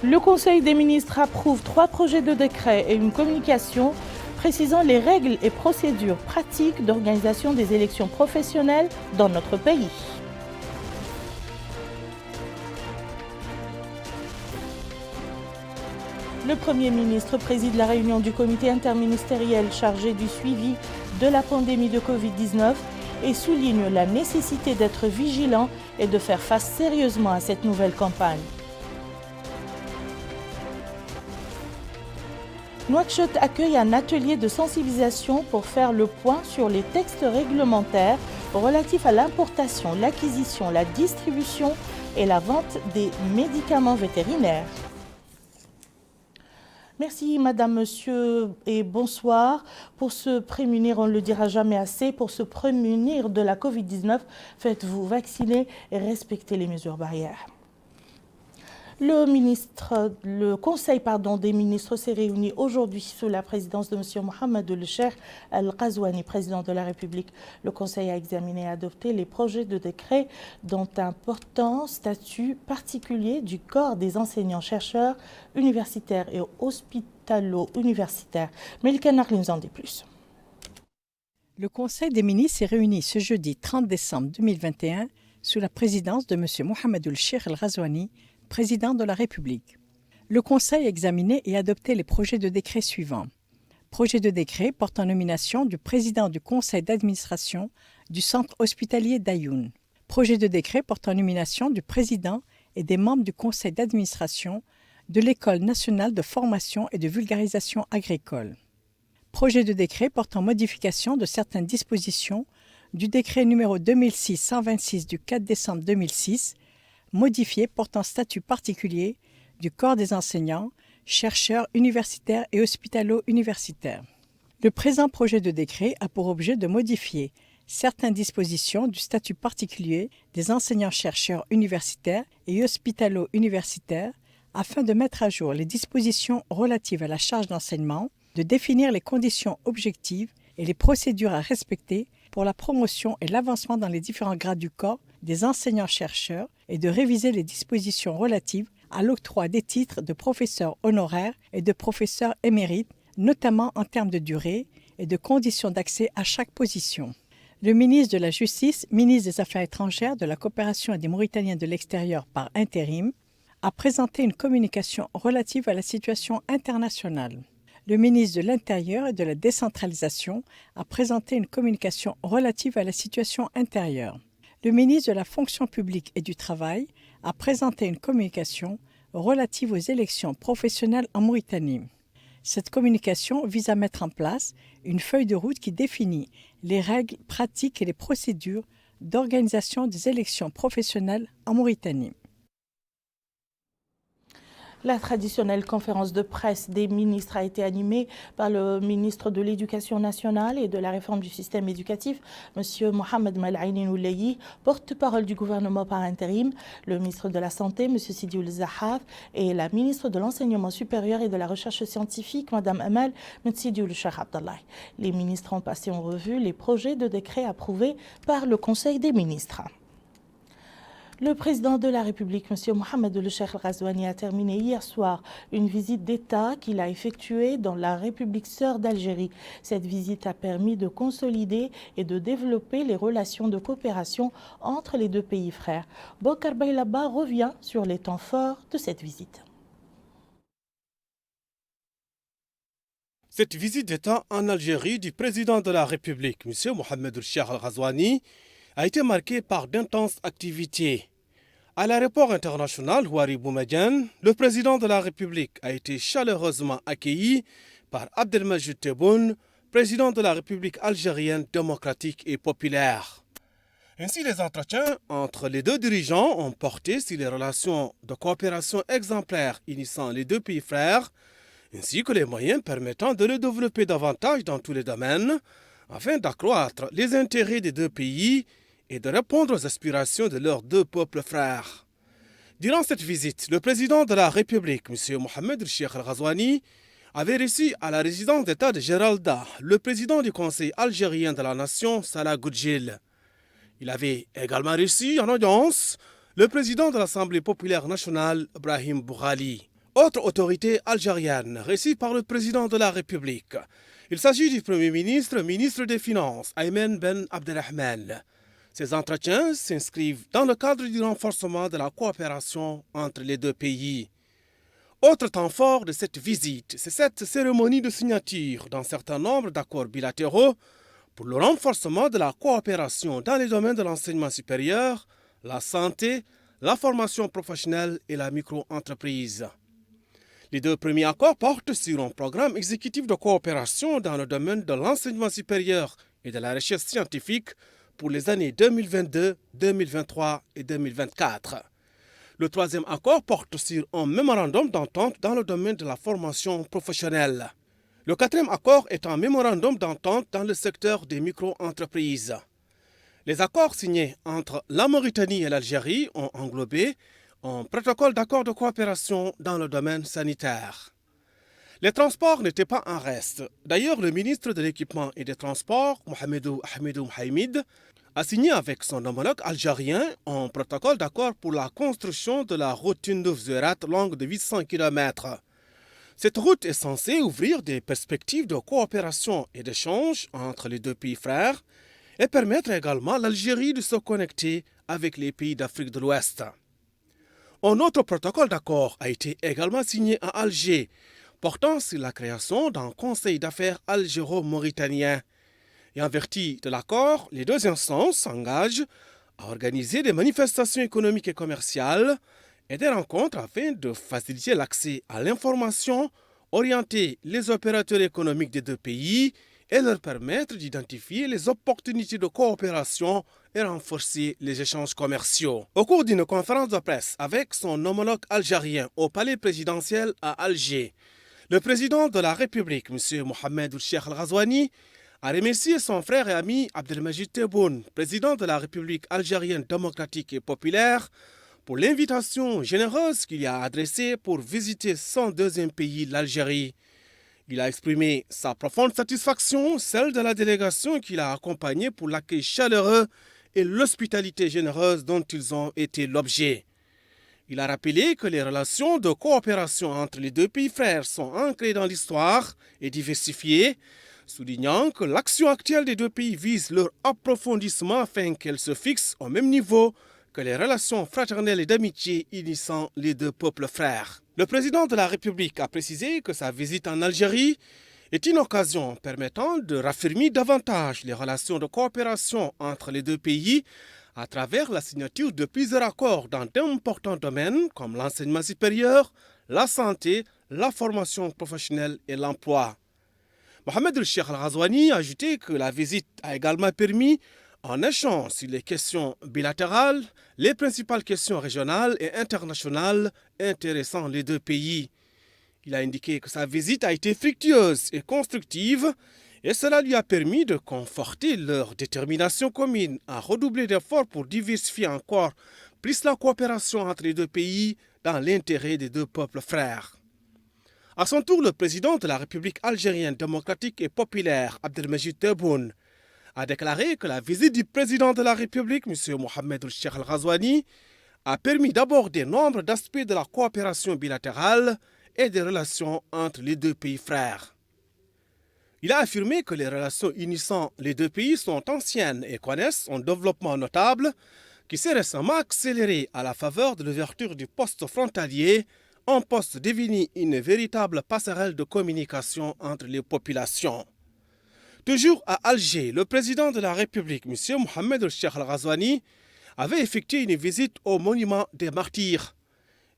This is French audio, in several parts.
Le Conseil des ministres approuve 3 projets de décret et une communication précisant les règles et procédures pratiques d'organisation des élections professionnelles dans notre pays. Le Premier ministre préside la réunion du comité interministériel chargé du suivi de la pandémie de Covid-19 et souligne la nécessité d'être vigilant et de faire face sérieusement à cette nouvelle campagne. Nouakchott accueille un atelier de sensibilisation pour faire le point sur les textes réglementaires relatifs à l'importation, l'acquisition, la distribution et la vente des médicaments vétérinaires. Merci Madame, Monsieur et bonsoir. Pour se prémunir, on ne le dira jamais assez, pour se prémunir de la Covid-19, faites-vous vacciner et respectez les mesures barrières. Le Conseil des ministres s'est réuni aujourd'hui sous la présidence de M. Mohamed El-Cheikh Al-Ghazouani, président de la République. Le Conseil a examiné et adopté les projets de décret dont un important statut particulier du corps des enseignants-chercheurs universitaires et hospitalo-universitaires. Melika Narli nous en dit plus. Le Conseil des ministres s'est réuni ce jeudi 30 décembre 2021 sous la présidence de M. Mohamed El-Cheikh Al-Ghazouani, président de la République. Le Conseil a examiné et adopté les projets de décret suivants. Projet de décret portant nomination du président du conseil d'administration du centre hospitalier d'Ayoun. Projet de décret portant nomination du président et des membres du conseil d'administration de l'École nationale de formation et de vulgarisation agricole. Projet de décret portant modification de certaines dispositions du décret numéro 2006-126 du 4 décembre 2006 modifié portant statut particulier du corps des enseignants, chercheurs universitaires et hospitalo-universitaires. Le présent projet de décret a pour objet de modifier certaines dispositions du statut particulier des enseignants-chercheurs universitaires et hospitalo-universitaires afin de mettre à jour les dispositions relatives à la charge d'enseignement, de définir les conditions objectives et les procédures à respecter pour la promotion et l'avancement dans les différents grades du corps des enseignants-chercheurs et de réviser les dispositions relatives à l'octroi des titres de professeurs honoraires et de professeurs émérites, notamment en termes de durée et de conditions d'accès à chaque position. Le ministre de la Justice, ministre des Affaires étrangères, de la Coopération et des Mauritaniens de l'extérieur par intérim, a présenté une communication relative à la situation internationale. Le ministre de l'Intérieur et de la Décentralisation a présenté une communication relative à la situation intérieure. Le ministre de la Fonction publique et du Travail a présenté une communication relative aux élections professionnelles en Mauritanie. Cette communication vise à mettre en place une feuille de route qui définit les règles pratiques et les procédures d'organisation des élections professionnelles en Mauritanie. La traditionnelle conférence de presse des ministres a été animée par le ministre de l'Éducation nationale et de la réforme du système éducatif, M. Mohamed Malaini Noulayi, porte-parole du gouvernement par intérim, le ministre de la Santé, M. Sidioul Zahaf, et la ministre de l'Enseignement supérieur et de la Recherche scientifique, Mme Amal Sidioul Cheikh Abdallah. Les ministres ont passé en revue les projets de décret approuvés par le Conseil des ministres. Le président de la République, M. Mohamed El-Cheikh Al-Ghazouani, a terminé hier soir une visite d'État qu'il a effectuée dans la République sœur d'Algérie. Cette visite a permis de consolider et de développer les relations de coopération entre les deux pays frères. Bokar Baylaba revient sur les temps forts de cette visite. Cette visite d'État en Algérie du président de la République, M. Mohamed El-Cheikh Al-Ghazouani, a été marquée par d'intenses activités. À l'aéroport international Houari Boumediene, le président de la République a été chaleureusement accueilli par Abdelmajid Tebboune, président de la République algérienne démocratique et populaire. Ainsi, les entretiens entre les deux dirigeants ont porté sur les relations de coopération exemplaires unissant les deux pays frères, ainsi que les moyens permettant de le développer davantage dans tous les domaines, afin d'accroître les intérêts des deux pays et de répondre aux aspirations de leurs deux peuples frères. Durant cette visite, le président de la République, M. Mohamed El-Cheikh Al-Ghazouani, avait reçu à la résidence d'État de Geralda le président du Conseil algérien de la Nation, Salah Goudjil. Il avait également reçu en audience le président de l'Assemblée populaire nationale, Brahim Boughali. Autre autorité algérienne reçue par le président de la République. Il s'agit du Premier ministre, ministre des Finances, Ayman Ben Abdelrahman. Ces entretiens s'inscrivent dans le cadre du renforcement de la coopération entre les deux pays. Autre temps fort de cette visite, c'est cette cérémonie de signature d'un certain nombre d'accords bilatéraux pour le renforcement de la coopération dans les domaines de l'enseignement supérieur, la santé, la formation professionnelle et la micro-entreprise. Les deux premiers accords portent sur un programme exécutif de coopération dans le domaine de l'enseignement supérieur et de la recherche scientifique pour les années 2022, 2023 et 2024. Le troisième accord porte sur un mémorandum d'entente dans le domaine de la formation professionnelle. Le quatrième accord est un mémorandum d'entente dans le secteur des micro-entreprises. Les accords signés entre la Mauritanie et l'Algérie ont englobé un protocole d'accord de coopération dans le domaine sanitaire. Les transports n'étaient pas en reste. D'ailleurs, le ministre de l'Équipement et des Transports, Mohamedou Ahmedou Mohamed, a signé avec son homologue algérien un protocole d'accord pour la construction de la route Tindouf-Zouerat longue de 800 km. Cette route est censée ouvrir des perspectives de coopération et d'échange entre les deux pays frères et permettre également à l'Algérie de se connecter avec les pays d'Afrique de l'Ouest. Un autre protocole d'accord a été également signé à Alger, portant sur la création d'un conseil d'affaires algéro-mauritanien. Et en vertu de l'accord, les deux instances s'engagent à organiser des manifestations économiques et commerciales et des rencontres afin de faciliter l'accès à l'information, orienter les opérateurs économiques des deux pays et leur permettre d'identifier les opportunités de coopération et renforcer les échanges commerciaux. Au cours d'une conférence de presse avec son homologue algérien au palais présidentiel à Alger, le président de la République, M. Mohamed Cheikh El Ghazouani, a remercié son frère et ami Abdelmajid Tebboune, président de la République algérienne démocratique et populaire, pour l'invitation généreuse qu'il a adressée pour visiter son deuxième pays, l'Algérie. Il a exprimé sa profonde satisfaction, celle de la délégation qu'il a accompagnée pour l'accueil chaleureux et l'hospitalité généreuse dont ils ont été l'objet. Il a rappelé que les relations de coopération entre les deux pays frères sont ancrées dans l'histoire et diversifiées, soulignant que l'action actuelle des deux pays vise leur approfondissement afin qu'elles se fixent au même niveau que les relations fraternelles et d'amitié unissant les deux peuples frères. Le président de la République a précisé que sa visite en Algérie est une occasion permettant de raffermir davantage les relations de coopération entre les deux pays à travers la signature de plusieurs accords dans d'importants domaines comme l'enseignement supérieur, la santé, la formation professionnelle et l'emploi. Mohamed Cheikh El Ghazouani a ajouté que la visite a également permis un échange sur les questions bilatérales, les principales questions régionales et internationales intéressant les deux pays. Il a indiqué que sa visite a été fructueuse et constructive et cela lui a permis de conforter leur détermination commune à redoubler d'efforts pour diversifier encore plus la coopération entre les deux pays dans l'intérêt des deux peuples frères. À son tour, le président de la République algérienne démocratique et populaire, Abdelmajid Tebboune, a déclaré que la visite du président de la République, M. Mohamed Cheikh El Ghazouani, a permis d'aborder nombre d'aspects de la coopération bilatérale et des relations entre les deux pays frères. Il a affirmé que les relations unissant les deux pays sont anciennes et connaissent un développement notable qui s'est récemment accéléré à la faveur de l'ouverture du poste frontalier, un poste devenu une véritable passerelle de communication entre les populations. Toujours à Alger, le président de la République, M. Mohamed Cheikh El Ghazouani, avait effectué une visite au monument des martyrs.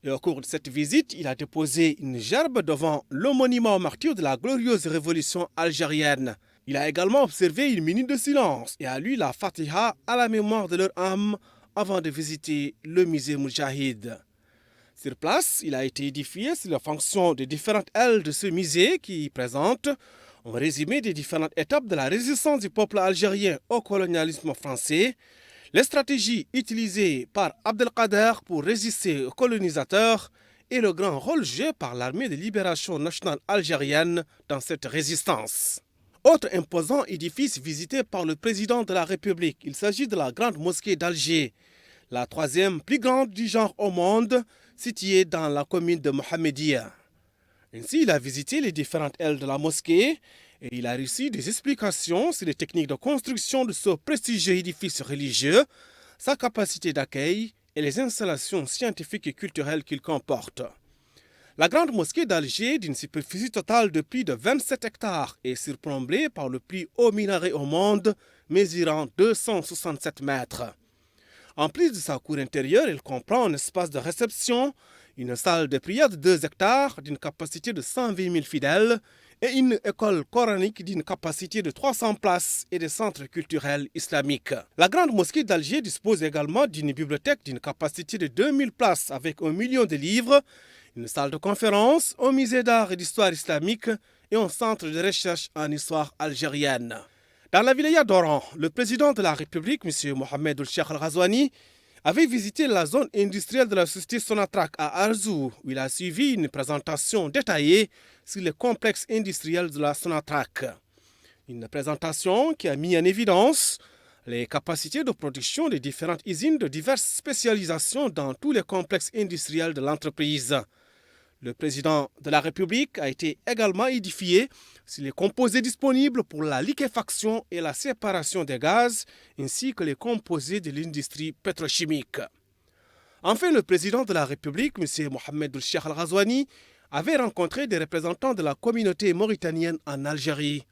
Et au cours de cette visite, il a déposé une gerbe devant le monument aux martyrs de la glorieuse révolution algérienne. Il a également observé une minute de silence et a lu la Fatiha à la mémoire de leur âme avant de visiter le musée Moudjahid. Sur place, il a été édifié sur la fonction des différentes ailes de ce musée qui présentent un résumé des différentes étapes de la résistance du peuple algérien au colonialisme français, les stratégies utilisées par Abdelkader pour résister aux colonisateurs et le grand rôle joué par l'armée de libération nationale algérienne dans cette résistance. Autre imposant édifice visité par le président de la République, il s'agit de la grande mosquée d'Alger, la troisième plus grande du genre au monde, située dans la commune de Mohammedia. Ainsi, il a visité les différentes ailes de la mosquée et il a reçu des explications sur les techniques de construction de ce prestigieux édifice religieux, sa capacité d'accueil et les installations scientifiques et culturelles qu'il comporte. La grande mosquée d'Alger, d'une superficie totale de plus de 27 hectares, est surplombée par le plus haut minaret au monde, mesurant 267 mètres. En plus de sa cour intérieure, elle comprend un espace de réception, une salle de prière de 2 hectares d'une capacité de 120 000 fidèles et une école coranique d'une capacité de 300 places et des centres culturels islamiques. La grande mosquée d'Alger dispose également d'une bibliothèque d'une capacité de 2000 places avec 1 million de livres, une salle de conférence, un musée d'art et d'histoire islamique et un centre de recherche en histoire algérienne. Dans la wilaya d'Oran, le président de la République, M. Mohamed Ould-Cheikh Al-Ghazouani, avait visité la zone industrielle de la société Sonatrach à Arzou, où il a suivi une présentation détaillée sur le complexe industriel de la Sonatrach. Une présentation qui a mis en évidence les capacités de production des différentes usines de diverses spécialisations dans tous les complexes industriels de l'entreprise. Le président de la République a été également édifié sur les composés disponibles pour la liquéfaction et la séparation des gaz, ainsi que les composés de l'industrie pétrochimique. Enfin, le président de la République, M. Mohamed Ould-Cheikh Al-Ghazouani, avait rencontré des représentants de la communauté mauritanienne en Algérie.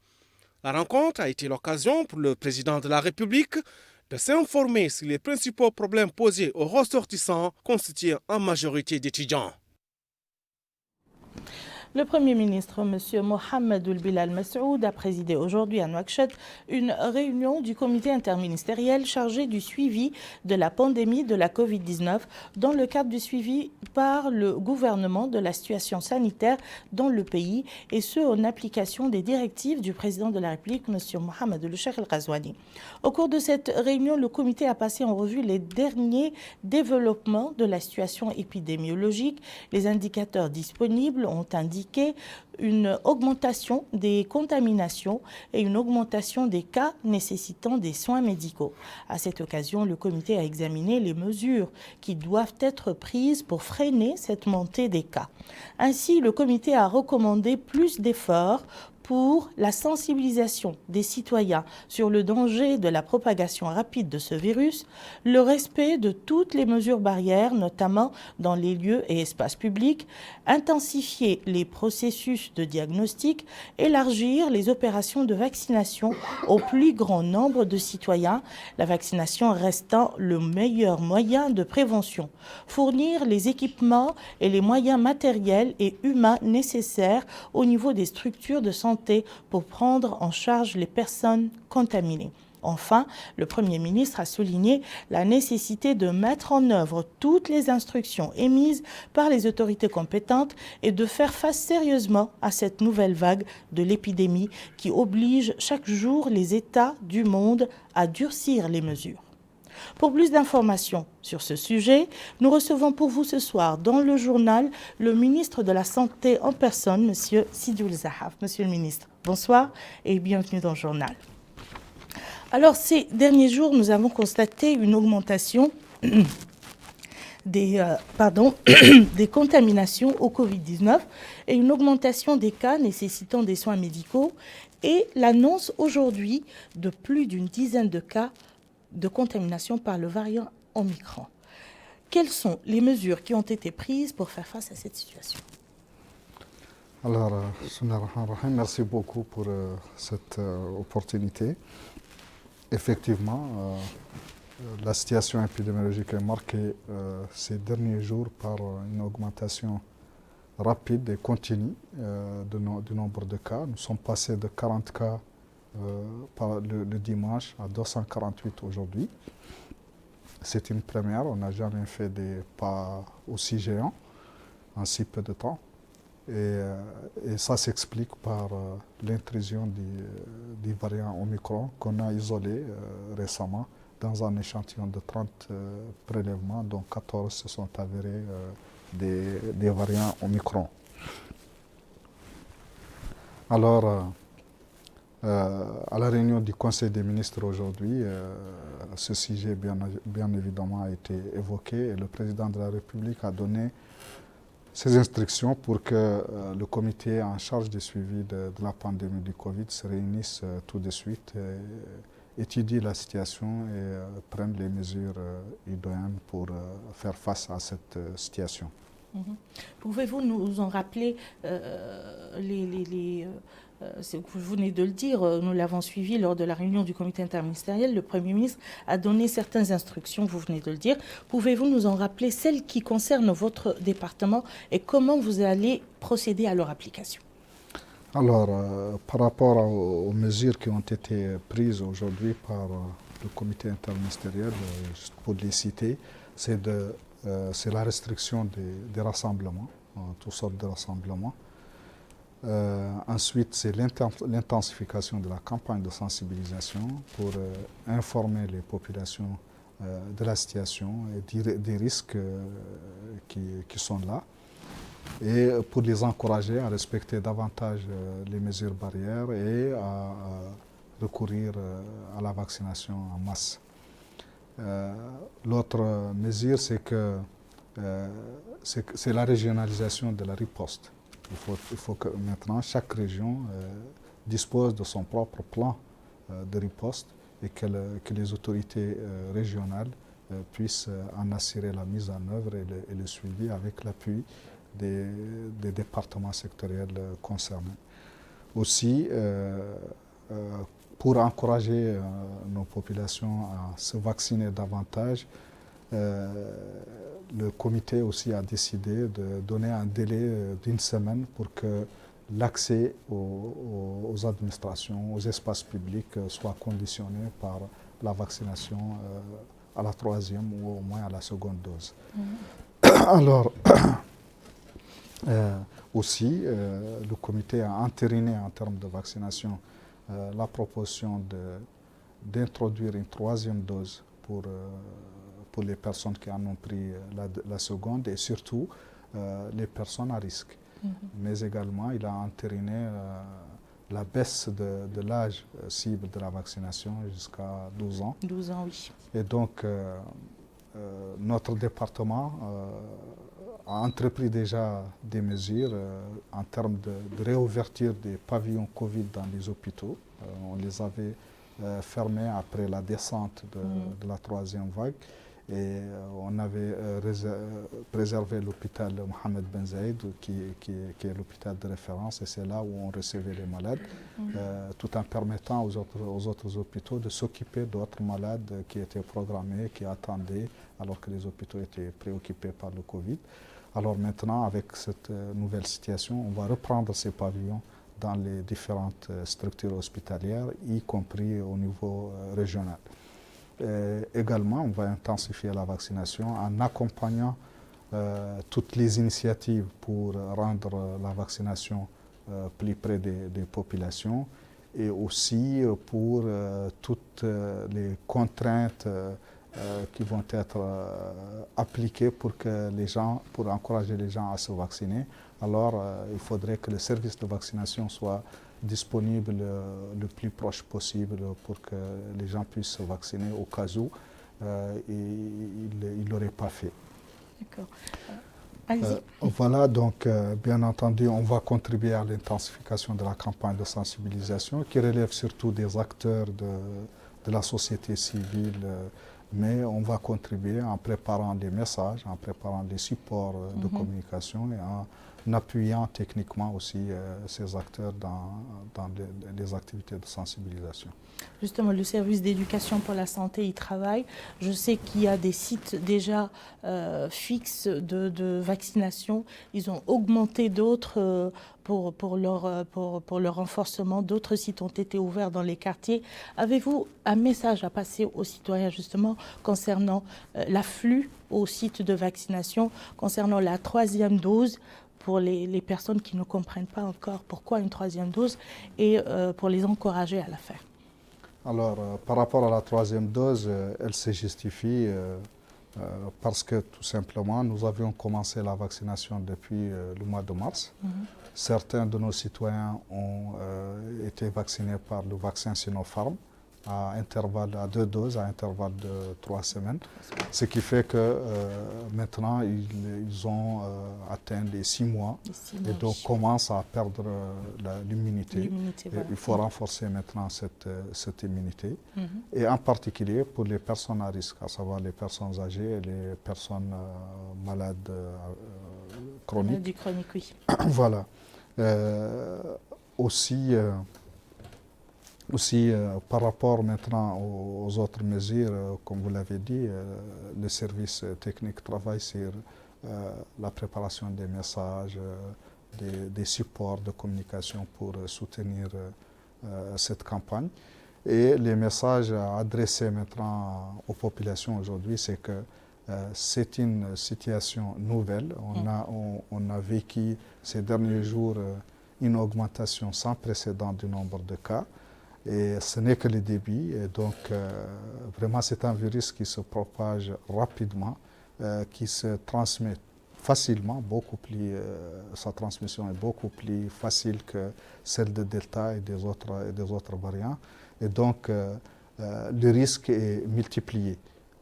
La rencontre a été l'occasion pour le président de la République de s'informer sur les principaux problèmes posés aux ressortissants constitués en majorité d'étudiants. Le Premier ministre, M. Mohamed Ould Bilal Massoud, a présidé aujourd'hui à Nouakchott une réunion du comité interministériel chargé du suivi de la pandémie de la Covid-19 dans le cadre du suivi par le gouvernement de la situation sanitaire dans le pays, et ce en application des directives du président de la République, M. Mohamed Ould-Cheikh Al-Ghazouani. Au cours de cette réunion, le comité a passé en revue les derniers développements de la situation épidémiologique. Les indicateurs disponibles ont indiqué une augmentation des contaminations et une augmentation des cas nécessitant des soins médicaux. À cette occasion, le comité a examiné les mesures qui doivent être prises pour freiner cette montée des cas. Ainsi, le comité a recommandé plus d'efforts pour la sensibilisation des citoyens sur le danger de la propagation rapide de ce virus, le respect de toutes les mesures barrières, notamment dans les lieux et espaces publics, intensifier les processus de diagnostic, élargir les opérations de vaccination au plus grand nombre de citoyens, la vaccination restant le meilleur moyen de prévention, fournir les équipements et les moyens matériels et humains nécessaires au niveau des structures de santé pour prendre en charge les personnes contaminées. Enfin, le Premier ministre a souligné la nécessité de mettre en œuvre toutes les instructions émises par les autorités compétentes et de faire face sérieusement à cette nouvelle vague de l'épidémie qui oblige chaque jour les États du monde à durcir les mesures. Pour plus d'informations sur ce sujet, nous recevons pour vous ce soir dans le journal le ministre de la Santé en personne, M. Sidi Ould Zahaf. Monsieur le ministre, bonsoir et bienvenue dans le journal. Alors, ces derniers jours, nous avons constaté une augmentation des contaminations au Covid-19 et une augmentation des cas nécessitant des soins médicaux et l'annonce aujourd'hui de plus d'une dizaine de cas de contamination par le variant Omicron. Quelles sont les mesures qui ont été prises pour faire face à cette situation? Alors, merci beaucoup pour cette opportunité. Effectivement, la situation épidémiologique est marquée ces derniers jours par une augmentation rapide et continue du nombre de cas. Nous sommes passés de 40 cas le dimanche à 248 aujourd'hui. C'est une première, on n'a jamais fait des pas aussi géants en si peu de temps. Et ça s'explique par l'intrusion du variant Omicron qu'on a isolé récemment dans un échantillon de 30 prélèvements, dont 14 se sont avérés des variants Omicron. Alors, À la réunion du Conseil des ministres aujourd'hui, ce sujet bien évidemment a été évoqué et le président de la République a donné ses instructions pour que le comité en charge du suivi de la pandémie du Covid se réunisse tout de suite, étudie la situation et prenne les mesures idoines pour faire face à cette situation. Pouvez-vous nous en rappeler ce que vous venez de le dire, nous l'avons suivi lors de la réunion du comité interministériel, le Premier ministre a donné certaines instructions, vous venez de le dire. Pouvez-vous nous en rappeler celles qui concernent votre département et comment vous allez procéder à leur application? Alors, par rapport aux mesures qui ont été prises aujourd'hui par le comité interministériel, juste pour les citer, c'est la restriction des rassemblements, toutes sortes de rassemblements. Ensuite, c'est l'intensification de la campagne de sensibilisation pour informer les populations de la situation et des risques qui sont là et pour les encourager à respecter davantage les mesures barrières et à recourir à la vaccination en masse. L'autre mesure, c'est la régionalisation de la riposte. Il faut que maintenant chaque région dispose de son propre plan de riposte et que les autorités régionales puissent en assurer la mise en œuvre et le suivi avec l'appui des départements sectoriels concernés. Aussi, pour encourager nos populations à se vacciner davantage, le comité aussi a décidé de donner un délai d'une semaine pour que l'accès aux administrations, aux espaces publics soit conditionné par la vaccination à la 3e ou au moins à la 2e dose. Alors, aussi, le comité a entériné en termes de vaccination la proposition d'introduire une 3e dose pour les personnes qui en ont pris la 2e et surtout les personnes à risque. Mais également, il a entériné la baisse de l'âge cible de la vaccination jusqu'à 12 ans. 12 ans, oui. Et donc, notre département a entrepris déjà des mesures en termes de réouverture des pavillons Covid dans les hôpitaux. On les avait fermés après la descente de la 3e vague. Et on avait préservé l'hôpital Mohamed Ben Zayed, qui est l'hôpital de référence, et c'est là où on recevait les malades, tout en permettant aux autres hôpitaux de s'occuper d'autres malades qui étaient programmés, qui attendaient, alors que les hôpitaux étaient préoccupés par le Covid. Alors maintenant, avec cette nouvelle situation, on va reprendre ces pavillons dans les différentes structures hospitalières, y compris au niveau régional. Également, on va intensifier la vaccination en accompagnant toutes les initiatives pour rendre la vaccination plus près des populations et aussi pour toutes les contraintes qui vont être appliquées pour encourager les gens à se vacciner. Alors, il faudrait que le service de vaccination soit disponible le plus proche possible pour que les gens puissent se vacciner au cas où ils ne l'auraient pas fait. D'accord. Allez-y. Voilà, donc bien entendu, on va contribuer à l'intensification de la campagne de sensibilisation qui relève surtout des acteurs de la société civile, mais on va contribuer en préparant des messages, en préparant des supports de communication et en appuyant techniquement aussi ces acteurs dans les activités de sensibilisation. Justement, le service d'éducation pour la santé y travaille. Je sais qu'il y a des sites déjà fixes de vaccination. Ils ont augmenté d'autres pour leur renforcement. D'autres sites ont été ouverts dans les quartiers. Avez-vous un message à passer aux citoyens justement concernant l'afflux aux sites de vaccination, concernant la 3e dose pour les personnes qui ne comprennent pas encore pourquoi une 3e dose et pour les encourager à la faire? Alors, par rapport à la 3e dose, elle se justifie parce que tout simplement, nous avions commencé la vaccination depuis le mois de mars. Certains de nos citoyens ont été vaccinés par le vaccin Sinopharm à 2 doses, à intervalle de 3 semaines. Ce qui fait que maintenant, ils ont atteint les 6 mois et donc commencent à perdre l'immunité. Voilà. Il faut renforcer maintenant cette immunité. Et en particulier pour les personnes à risque, à savoir les personnes âgées et les personnes malades chroniques. Maladie chronique, oui. Voilà. Aussi, par rapport maintenant aux autres mesures, comme vous l'avez dit, le service technique travaille sur la préparation des messages, des supports de communication pour soutenir cette campagne. Et les messages adressés maintenant aux populations aujourd'hui, c'est que c'est une situation nouvelle. On a vécu ces derniers jours une augmentation sans précédent du nombre de cas. Et ce n'est que le début. Et donc, vraiment, c'est un virus qui se propage rapidement, qui se transmet facilement, sa transmission est beaucoup plus facile que celle de Delta et des autres variants. Et donc, le risque est multiplié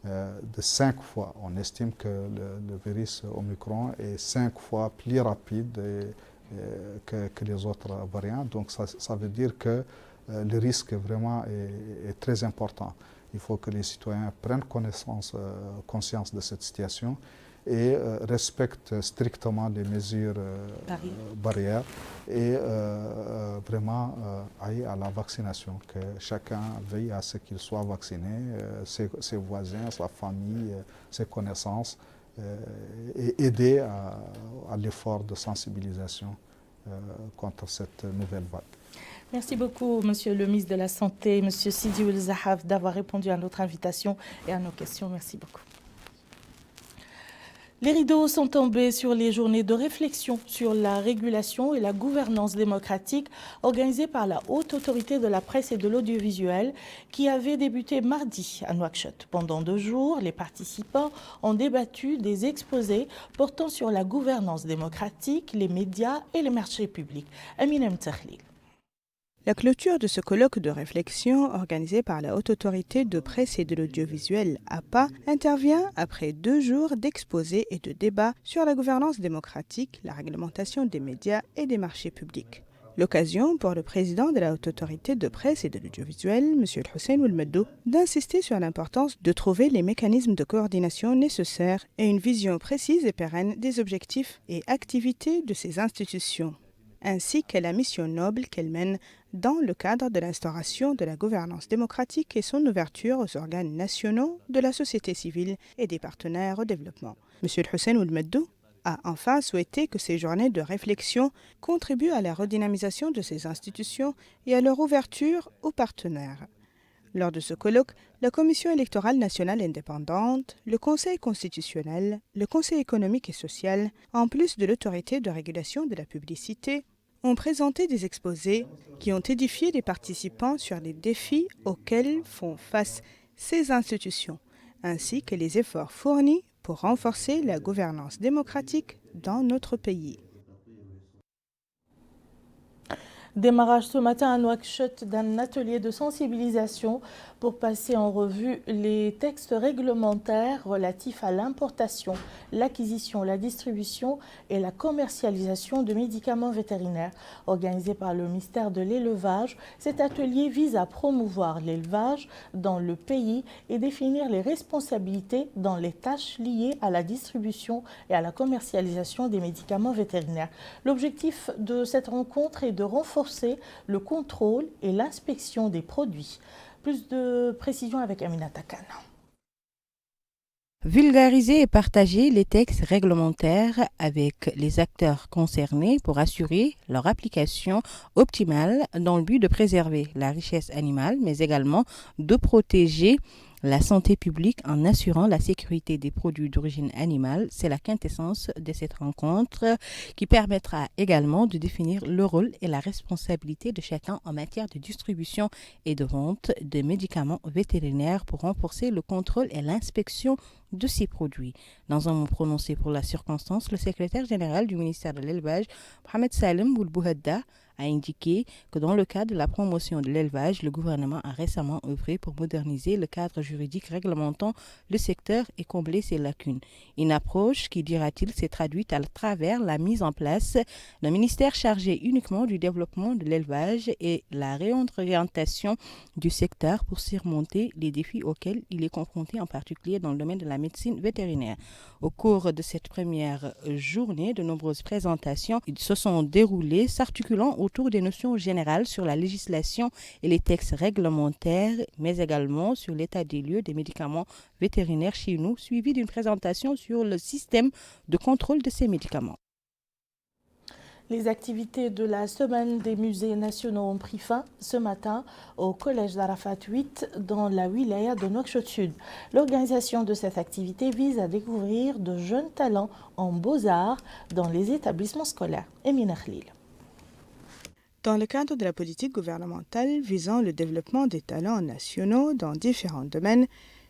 de 5 fois. On estime que le virus Omicron est 5 fois plus rapide que les autres variants. Donc, ça veut dire que le risque vraiment est très important. Il faut que les citoyens prennent conscience de cette situation et respectent strictement les mesures barrières et vraiment aillent à la vaccination, que chacun veille à ce qu'il soit vacciné, ses voisins, sa famille, ses connaissances, et aider à l'effort de sensibilisation contre cette nouvelle vague. Merci beaucoup, Monsieur le ministre de la Santé, Monsieur Sidi Ould Zahaf, d'avoir répondu à notre invitation et à nos questions. Merci beaucoup. Les rideaux sont tombés sur les journées de réflexion sur la régulation et la gouvernance démocratique organisées par la Haute Autorité de la Presse et de l'Audiovisuel qui avait débuté mardi à Nouakchott. Pendant 2 jours, les participants ont débattu des exposés portant sur la gouvernance démocratique, les médias et les marchés publics. Amina Mtakhlil. La clôture de ce colloque de réflexion organisé par la Haute Autorité de Presse et de l'Audiovisuel, APA, intervient après 2 jours d'exposés et de débats sur la gouvernance démocratique, la réglementation des médias et des marchés publics. L'occasion pour le président de la Haute Autorité de Presse et de l'Audiovisuel, M. Hussein Ould Meddo, d'insister sur l'importance de trouver les mécanismes de coordination nécessaires et une vision précise et pérenne des objectifs et activités de ces institutions, ainsi que la mission noble qu'elle mène dans le cadre de l'instauration de la gouvernance démocratique et son ouverture aux organes nationaux de la société civile et des partenaires au développement. M. Hussein Ould Meddo a enfin souhaité que ces journées de réflexion contribuent à la redynamisation de ces institutions et à leur ouverture aux partenaires. Lors de ce colloque, la Commission électorale nationale indépendante, le Conseil constitutionnel, le Conseil économique et social, en plus de l'autorité de régulation de la publicité, ont présenté des exposés qui ont édifié les participants sur les défis auxquels font face ces institutions, ainsi que les efforts fournis pour renforcer la gouvernance démocratique dans notre pays. Démarrage ce matin à Nouakchott d'un atelier de sensibilisation pour passer en revue les textes réglementaires relatifs à l'importation, l'acquisition, la distribution et la commercialisation de médicaments vétérinaires. Organisé par le ministère de l'Élevage, cet atelier vise à promouvoir l'élevage dans le pays et définir les responsabilités dans les tâches liées à la distribution et à la commercialisation des médicaments vétérinaires. L'objectif de cette rencontre est de renforcer le contrôle et l'inspection des produits. Plus de précisions avec Amina Takana. Vulgariser et partager les textes réglementaires avec les acteurs concernés pour assurer leur application optimale dans le but de préserver la richesse animale, mais également de protéger la santé publique en assurant la sécurité des produits d'origine animale. C'est la quintessence de cette rencontre qui permettra également de définir le rôle et la responsabilité de chacun en matière de distribution et de vente de médicaments vétérinaires pour renforcer le contrôle et l'inspection de ces produits. Dans un mot prononcé pour la circonstance, le secrétaire général du ministère de l'Élevage, Mohamed Salem Boulbouhadda, a indiqué que dans le cadre de la promotion de l'élevage, le gouvernement a récemment œuvré pour moderniser le cadre juridique réglementant le secteur et combler ses lacunes. Une approche qui, dira-t-il, s'est traduite à travers la mise en place d'un ministère chargé uniquement du développement de l'élevage et la réorientation du secteur pour surmonter les défis auxquels il est confronté, en particulier dans le domaine de la médecine vétérinaire. Au cours de cette première journée, de nombreuses présentations se sont déroulées, s'articulant autour des notions générales sur la législation et les textes réglementaires, mais également sur l'état des lieux des médicaments vétérinaires chez nous, suivi d'une présentation sur le système de contrôle de ces médicaments. Les activités de la Semaine des musées nationaux ont pris fin ce matin au collège d'Arafat 8 dans la wilaya de Nouakchott Sud. L'organisation de cette activité vise à découvrir de jeunes talents en beaux-arts dans les établissements scolaires. Emina Khalil. Dans le cadre de la politique gouvernementale visant le développement des talents nationaux dans différents domaines,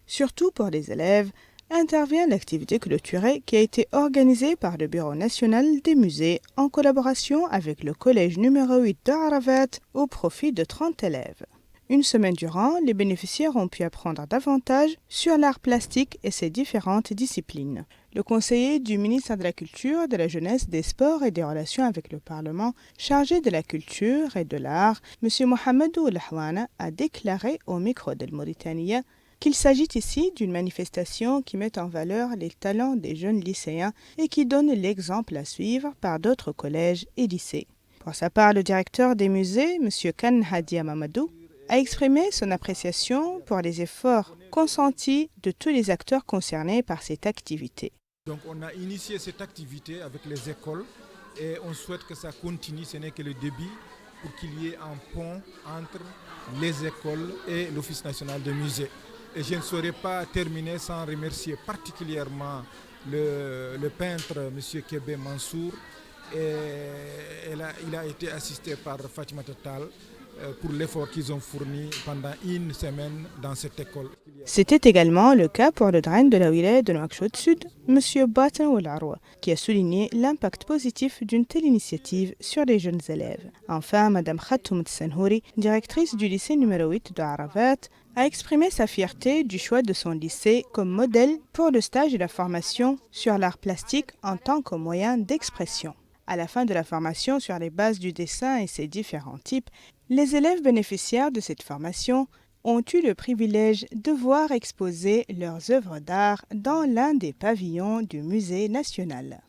surtout pour les élèves, intervient l'activité clôturée qui a été organisée par le Bureau national des musées en collaboration avec le collège numéro 8 d'Arafat au profit de 30 élèves. Une semaine durant, les bénéficiaires ont pu apprendre davantage sur l'art plastique et ses différentes disciplines. Le conseiller du ministère de la Culture, de la Jeunesse, des Sports et des Relations avec le Parlement, chargé de la culture et de l'art, M. Mohamedou Lahwana, a déclaré au micro de Mauritania qu'il s'agit ici d'une manifestation qui met en valeur les talents des jeunes lycéens et qui donne l'exemple à suivre par d'autres collèges et lycées. Pour sa part, le directeur des musées, M. Khan Hadia Mamadou, a exprimé son appréciation pour les efforts consentis de tous les acteurs concernés par cette activité. Donc on a initié cette activité avec les écoles et on souhaite que ça continue, ce n'est que le début, pour qu'il y ait un pont entre les écoles et l'Office national des musées. Et je ne saurais pas terminer sans remercier particulièrement le peintre M. Kébé Mansour. Il a été assisté par Fatima Total pour l'effort qu'ils ont fourni pendant une semaine dans cette école. C'était également le cas pour le drain de la wilaya de Nouakchott Sud, M. Batin Oularwa, qui a souligné l'impact positif d'une telle initiative sur les jeunes élèves. Enfin, Mme Khatoum Tsenhouri, directrice du lycée numéro 8 de Arafat, a exprimé sa fierté du choix de son lycée comme modèle pour le stage et la formation sur l'art plastique en tant que moyen d'expression. À la fin de la formation sur les bases du dessin et ses différents types, les élèves bénéficiaires de cette formation ont eu le privilège de voir exposer leurs œuvres d'art dans l'un des pavillons du musée national.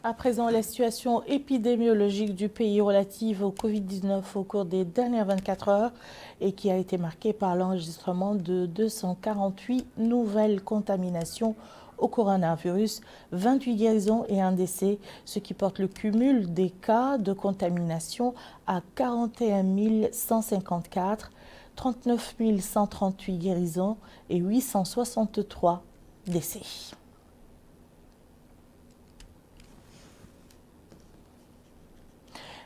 À présent, la situation épidémiologique du pays relative au Covid-19 au cours des dernières 24 heures et qui a été marquée par l'enregistrement de 248 nouvelles contaminations au coronavirus, 28 guérisons et un décès, ce qui porte le cumul des cas de contamination à 41 154, 39 138 guérisons et 863 décès.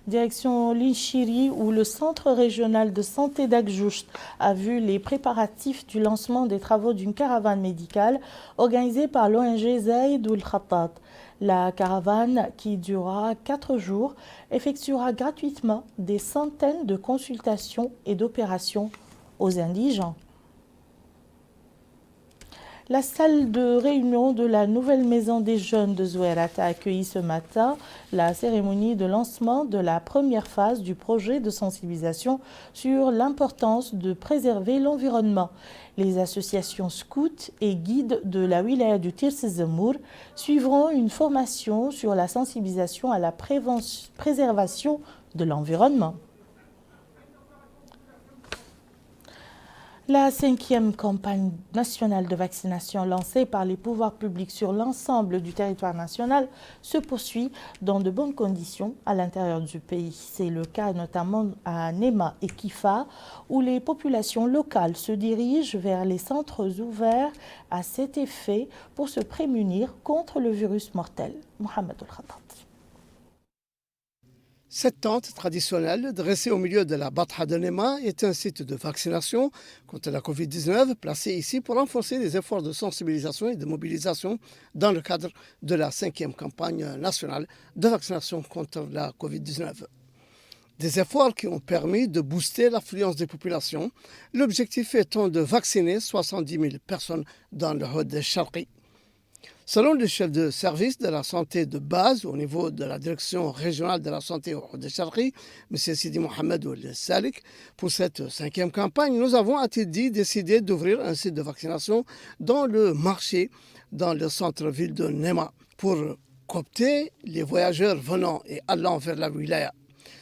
Direction Linchiri, où le centre régional de santé d'Akjoust a vu les préparatifs du lancement des travaux d'une caravane médicale organisée par l'ONG Zaïd Oul Khattat. La caravane, qui durera 4 jours, effectuera gratuitement des centaines de consultations et d'opérations aux indigents. La salle de réunion de la nouvelle maison des jeunes de Zouérat a accueilli ce matin la cérémonie de lancement de la première phase du projet de sensibilisation sur l'importance de préserver l'environnement. Les associations scouts et guides de la wilaya du Tirs-Zemour suivront une formation sur la sensibilisation à la préservation de l'environnement. La 5e campagne nationale de vaccination lancée par les pouvoirs publics sur l'ensemble du territoire national se poursuit dans de bonnes conditions à l'intérieur du pays. C'est le cas notamment à Nema et Kifa, où les populations locales se dirigent vers les centres ouverts à cet effet pour se prémunir contre le virus mortel. Mohamed El-Khattab. Cette tente traditionnelle, dressée au milieu de la Batha de Nema, est un site de vaccination contre la Covid-19, placé ici pour renforcer les efforts de sensibilisation et de mobilisation dans le cadre de la 5e campagne nationale de vaccination contre la Covid-19. Des efforts qui ont permis de booster l'affluence des populations, l'objectif étant de vacciner 70 000 personnes dans le Hod el-Sharqi. Selon le chef de service de la santé de base au niveau de la direction régionale de la santé au Hod el-Sharqi, M. Sidi Mohamed El-Salik, pour cette 5e campagne, nous avons à Tiddi décidé d'ouvrir un site de vaccination dans le marché, dans le centre-ville de Nema, pour coopter les voyageurs venant et allant vers la wilaya.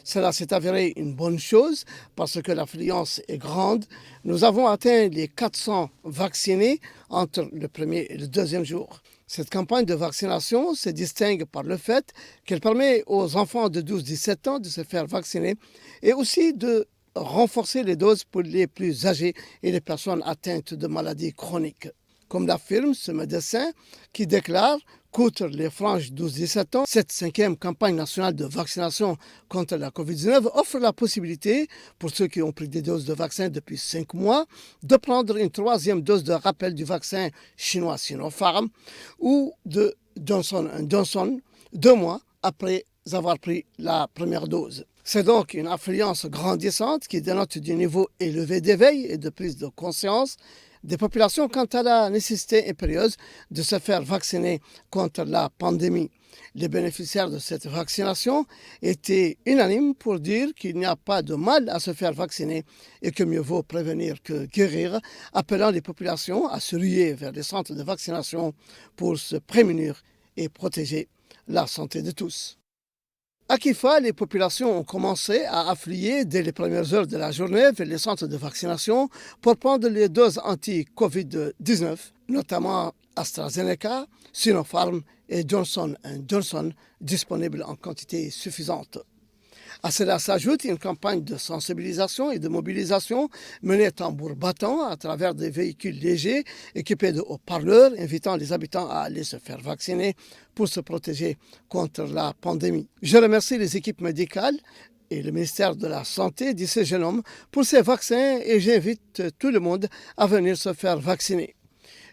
Cela s'est avéré une bonne chose parce que l'affluence est grande. Nous avons atteint les 400 vaccinés entre le premier et le deuxième jour. Cette campagne de vaccination se distingue par le fait qu'elle permet aux enfants de 12-17 ans de se faire vacciner et aussi de renforcer les doses pour les plus âgés et les personnes atteintes de maladies chroniques. Comme l'affirme ce médecin qui déclare qu'outre les franges 12-17 ans, cette 5e campagne nationale de vaccination contre la Covid-19 offre la possibilité, pour ceux qui ont pris des doses de vaccin depuis 5 mois, de prendre une 3e dose de rappel du vaccin chinois Sinopharm ou de Johnson & Johnson 2 mois après avoir pris la première dose. C'est donc une affluence grandissante qui dénote du niveau élevé d'éveil et de prise de conscience des populations quant à la nécessité impérieuse de se faire vacciner contre la pandémie. Les bénéficiaires de cette vaccination étaient unanimes pour dire qu'il n'y a pas de mal à se faire vacciner et que mieux vaut prévenir que guérir, appelant les populations à se ruer vers les centres de vaccination pour se prémunir et protéger la santé de tous. À Kifa, les populations ont commencé à affluer dès les premières heures de la journée vers les centres de vaccination pour prendre les doses anti-Covid-19, notamment AstraZeneca, Sinopharm et Johnson & Johnson, disponibles en quantité suffisante. À cela s'ajoute une campagne de sensibilisation et de mobilisation menée tambour battant à travers des véhicules légers équipés de haut-parleurs, invitant les habitants à aller se faire vacciner pour se protéger contre la pandémie. Je remercie les équipes médicales et le ministère de la Santé d'Issé Genome pour ces vaccins et j'invite tout le monde à venir se faire vacciner.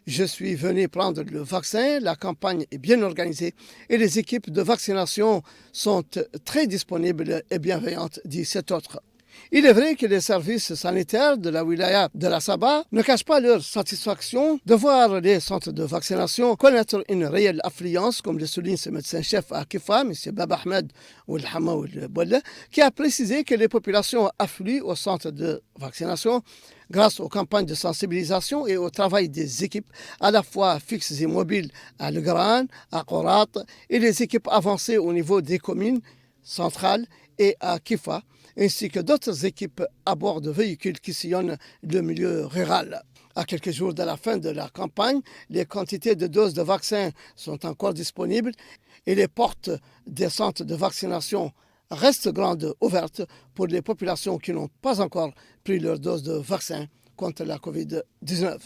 Je suis venu prendre le vaccin, la campagne est bien organisée et les équipes de vaccination sont très disponibles et bienveillantes, dit cet autre. Il est vrai que les services sanitaires de la wilaya de la Saba ne cachent pas leur satisfaction de voir les centres de vaccination connaître une réelle affluence, comme le souligne ce médecin-chef à Kifa, M. Bab Ahmed Ouelhama Ouelbouelle, qui a précisé que les populations affluent aux centres de vaccination grâce aux campagnes de sensibilisation et au travail des équipes à la fois fixes et mobiles à Le Gran, à Korat et les équipes avancées au niveau des communes centrales et à Kifa, ainsi que d'autres équipes à bord de véhicules qui sillonnent le milieu rural. À quelques jours de la fin de la campagne, les quantités de doses de vaccins sont encore disponibles et les portes des centres de vaccination restent grandes ouvertes pour les populations qui n'ont pas encore pris leur dose de vaccin contre la Covid-19.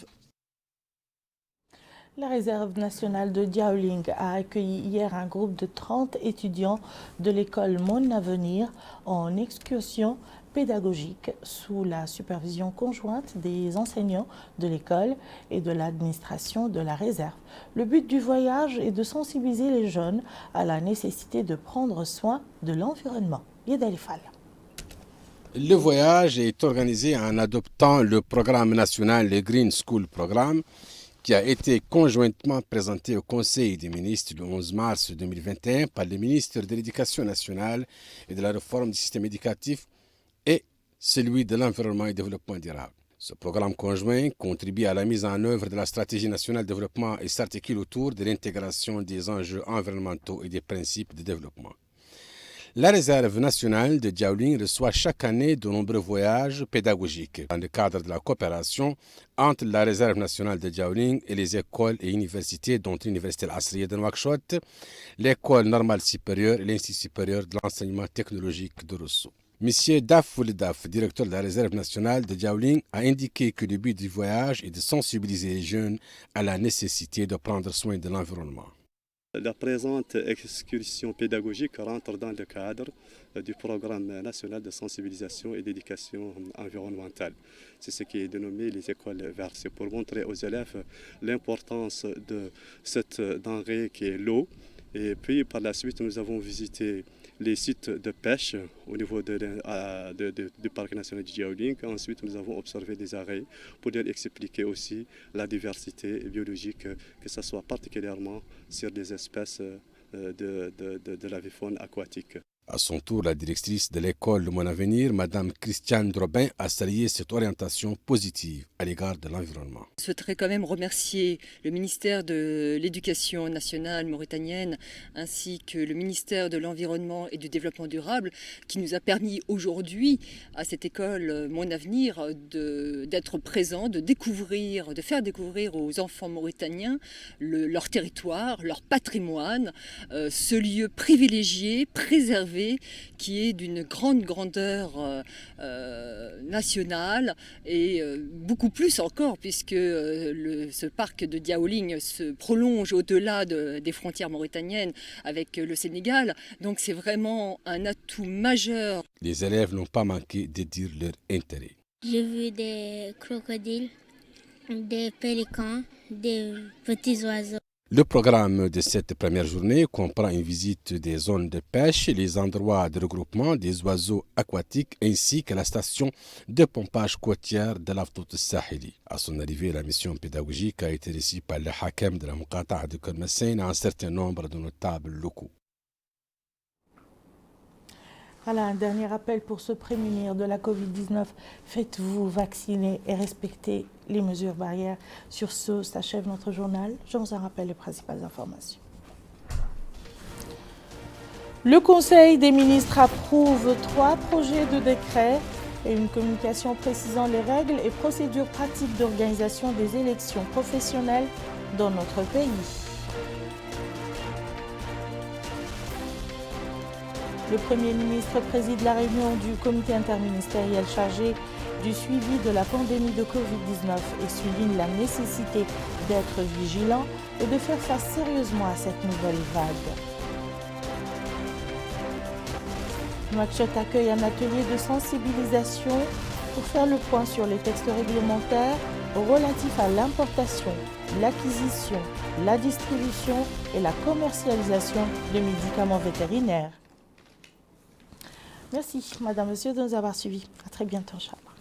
La réserve nationale de Diaoling a accueilli hier un groupe de 30 étudiants de l'école Mon Avenir en excursion pédagogique sous la supervision conjointe des enseignants de l'école et de l'administration de la réserve. Le but du voyage est de sensibiliser les jeunes à la nécessité de prendre soin de l'environnement. Yedalifal. Le voyage est organisé en adoptant le programme national, le Green School Programme, qui a été conjointement présenté au Conseil des ministres le 11 mars 2021 par le ministre de l'Éducation nationale et de la réforme du système éducatif et celui de l'environnement et développement durable. Ce programme conjoint contribue à la mise en œuvre de la stratégie nationale de développement et s'articule autour de l'intégration des enjeux environnementaux et des principes de développement. La réserve nationale de Diaoling reçoit chaque année de nombreux voyages pédagogiques dans le cadre de la coopération entre la réserve nationale de Diaoling et les écoles et universités, dont l'Université Al-Asriya de Nouakchott, l'école normale supérieure et l'Institut supérieur de l'enseignement technologique de Rosso. Monsieur Daf Ouldaf, directeur de la réserve nationale de Diaoling, a indiqué que le but du voyage est de sensibiliser les jeunes à la nécessité de prendre soin de l'environnement. La présente excursion pédagogique rentre dans le cadre du programme national de sensibilisation et d'éducation environnementale. C'est ce qui est dénommé les écoles vertes. C'est pour montrer aux élèves l'importance de cette denrée qui est l'eau. Et puis par la suite, nous avons visité les sites de pêche au niveau du parc national de Diaoling. Ensuite, nous avons observé des arrêts pour leur expliquer aussi la diversité biologique, que ce soit particulièrement sur des espèces de la faune aquatique. À son tour, la directrice de l'école Le Mon Avenir, Mme Christiane Drobin, a salué cette orientation positive à l'égard de l'environnement. Je souhaiterais quand même remercier le ministère de l'Éducation nationale mauritanienne ainsi que le ministère de l'Environnement et du Développement durable qui nous a permis aujourd'hui à cette école Mon Avenir d'être présent, de faire découvrir aux enfants mauritaniens leur territoire, leur patrimoine, ce lieu privilégié, préservé, qui est d'une grande grandeur nationale et beaucoup plus encore puisque ce parc de Diaoling se prolonge au-delà des frontières mauritaniennes avec le Sénégal. Donc c'est vraiment un atout majeur. Les élèves n'ont pas manqué de dire leur intérêt. J'ai vu des crocodiles, des pélicans, des petits oiseaux. Le programme de cette première journée comprend une visite des zones de pêche, les endroits de regroupement des oiseaux aquatiques ainsi que la station de pompage côtière de l'Afdout Sahili. À son arrivée, la mission pédagogique a été reçue par le Hakem de la Muqata'a de Kermessin et un certain nombre de notables locaux. Voilà un dernier appel pour se prémunir de la Covid-19. Faites-vous vacciner et respectez les mesures barrières. Sur ce, s'achève notre journal. Je vous en rappelle les principales informations. Le Conseil des ministres approuve 3 projets de décret et une communication précisant les règles et procédures pratiques d'organisation des élections professionnelles dans notre pays. Le Premier ministre préside la réunion du comité interministériel chargé du suivi de la pandémie de Covid-19 et souligne la nécessité d'être vigilant et de faire face sérieusement à cette nouvelle vague. Nouakchott accueille un atelier de sensibilisation pour faire le point sur les textes réglementaires relatifs à l'importation, l'acquisition, la distribution et la commercialisation de médicaments vétérinaires. Merci, Madame, Monsieur, de nous avoir suivis. À très bientôt, Inch'Allah.